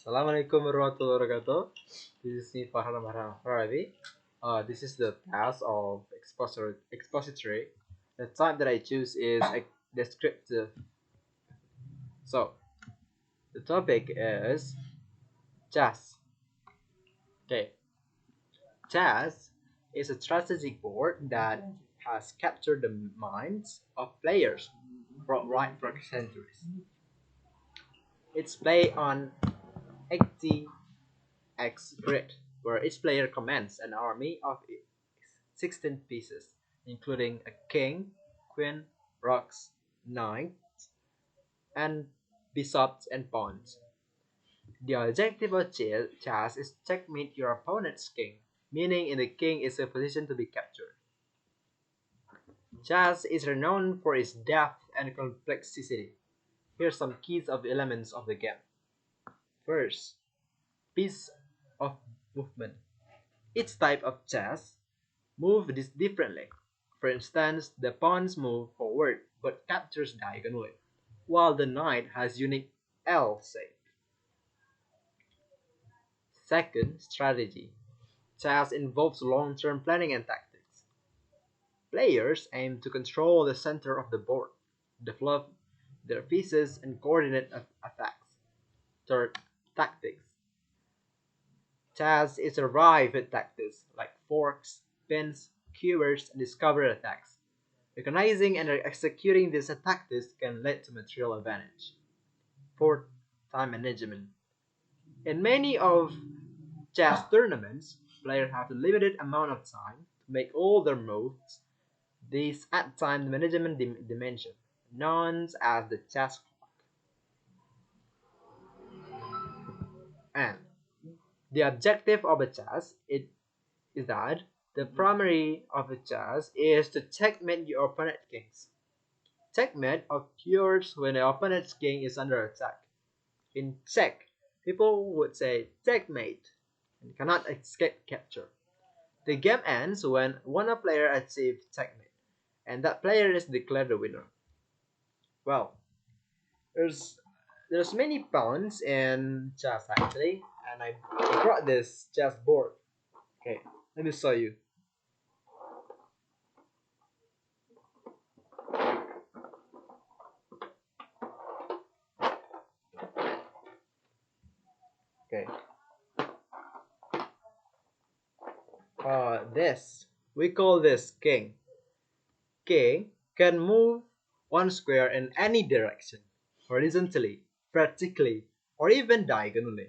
Assalamualaikum warahmatullahi wabarakatuh. This is me, Farhan Alvarabi. This is the task of expository. The type that I choose is descriptive. So, the topic is chess. Okay, chess is a strategic board that has captured the minds of players for centuries. It's played on 80x grid, where each player commands an army of 16 pieces, including a king, queen, rocks, knights, and bishops and pawns. The objective of chess is checkmate your opponent's king, meaning the king is a position to be captured. Chess is renowned for its depth and complexity. Here are some keys of the elements of the game. First, piece of movement. Each type of chess move this differently. For instance, the pawns move forward but captures diagonally, while the knight has unique L shape. Second, strategy. Chess involves long-term planning and tactics. Players aim to control the center of the board, develop their pieces, and coordinate attacks. Third, tactics. Chess is a rife with tactics like forks, pins, keywords, and discovery attacks. Recognizing and executing these tactics can lead to material advantage. Fourth, time management. In many of chess tournaments, players have a limited amount of time to make all their moves. This add time management dimension, known as the chess clock. And the objective of a chess is that the primary of a chess is to checkmate your opponent's kings. Checkmate occurs when the opponent's king is under attack. In check, people would say checkmate and cannot escape capture. The game ends when one player achieves checkmate, and that player is declared the winner. Well, there's there's many pawns in chess actually, and I brought this chess board. Okay, let me show you. Okay, this we call this king. King can move one square in any direction, horizontally, vertically, or even diagonally.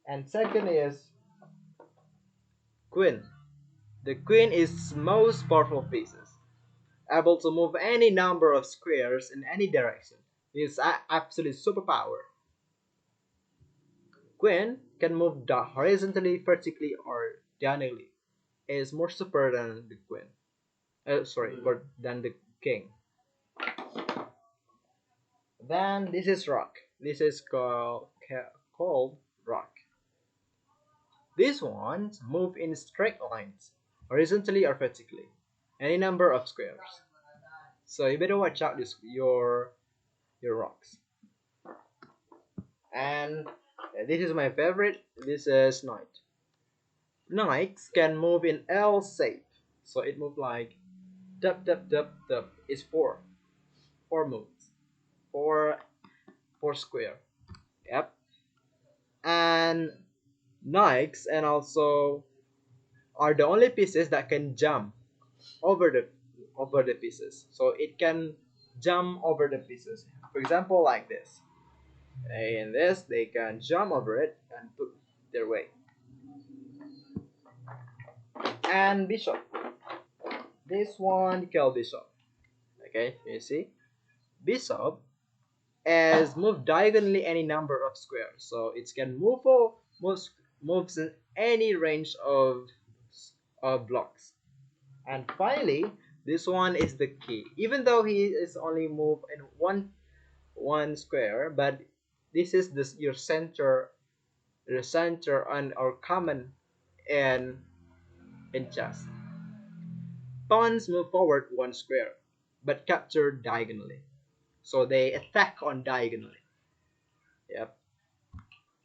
And second is queen. The queen is most powerful pieces, able to move any number of squares in any direction. It's absolute superpower. Queen can move horizontally, vertically, or diagonally. It is more super than the queen. Sorry, than the king. Then this is rock. This is called rock. These ones move in straight lines, horizontally or vertically, any number of squares. So you better watch out your rocks. And this is my favorite. This is knight. Knights can move in L shape, so it moves like dub dub dub dub. It's four moves, four square. Yep. And knights and also are the only pieces that can jump over the pieces. So it can jump over the pieces. For example, like this. In this, they can jump over it and put their way. And bishop. This one called bishop. Okay, you see? Bishop is moved diagonally any number of squares. So it can moves in any range of blocks. And finally, this one is the key. Even though he is only moved in one square, but this is your center, the center and or common in chess. Pawns move forward one square, but capture diagonally. So they attack on diagonally. Yep.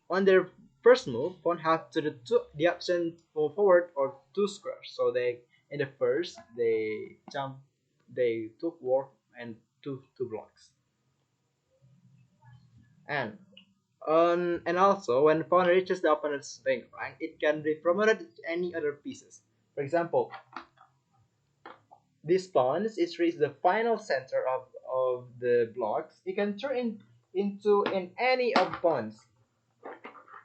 On their first move, pawn have to the option move forward or two squares. So they in the first they jump, they took work and two blocks. And and also when pawn reaches the opponent's bank rank, it can be promoted to any other pieces. For example, this pawn is reached the final center of the blocks. It can turn into in any of pawns,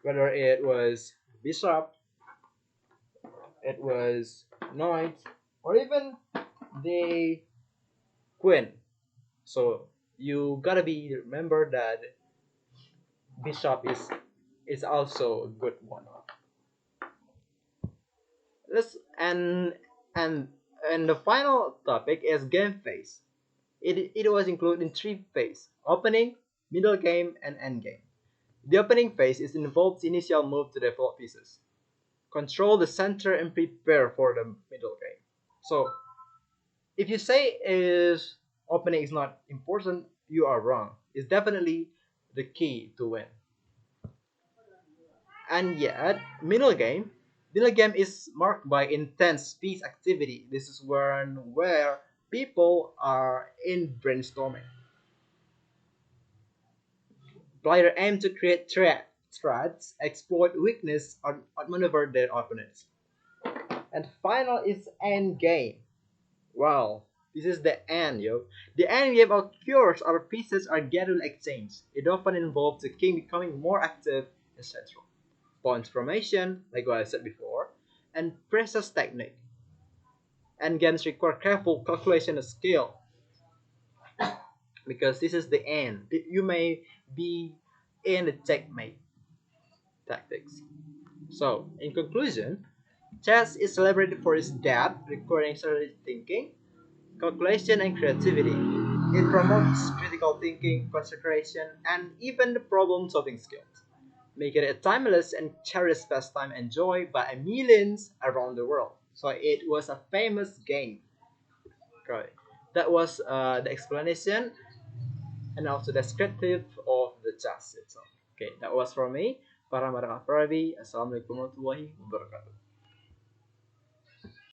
whether it was bishop, it was knight, or even the queen. So you gotta be remember that bishop is also a good one. Let's and and the final topic is game phase. It was included in three phases: opening, middle game, and end game. The opening phase is involves initial move to develop pieces, control the center, and prepare for the middle game. So if you say is opening is not important, you are wrong. It's definitely the key to win. And yet, middle game is marked by intense piece activity. This is where people are in brainstorming. Players aim to create threats, exploit weakness, or outmaneuver their opponents. And final is end game. Wow, this is the end, yo. The end game occurs or pieces are gradually exchanged. It often involves the king becoming more active and central. Pawn formation, like what I said before, and precious technique. End games require careful calculation and skill because this is the end. You may be in the checkmate tactics. So, in conclusion, chess is celebrated for its depth, requiring strategic thinking, calculation, and creativity. It promotes critical thinking, concentration, and even the problem-solving skills, making it a timeless and cherished pastime enjoyed by millions around the world. So it was a famous game. Okay. That was the explanation and also descriptive of the chess itself. Okay, that was from me, Farhan Alvarabi. Assalamualaikum warahmatullahi wabarakatuh.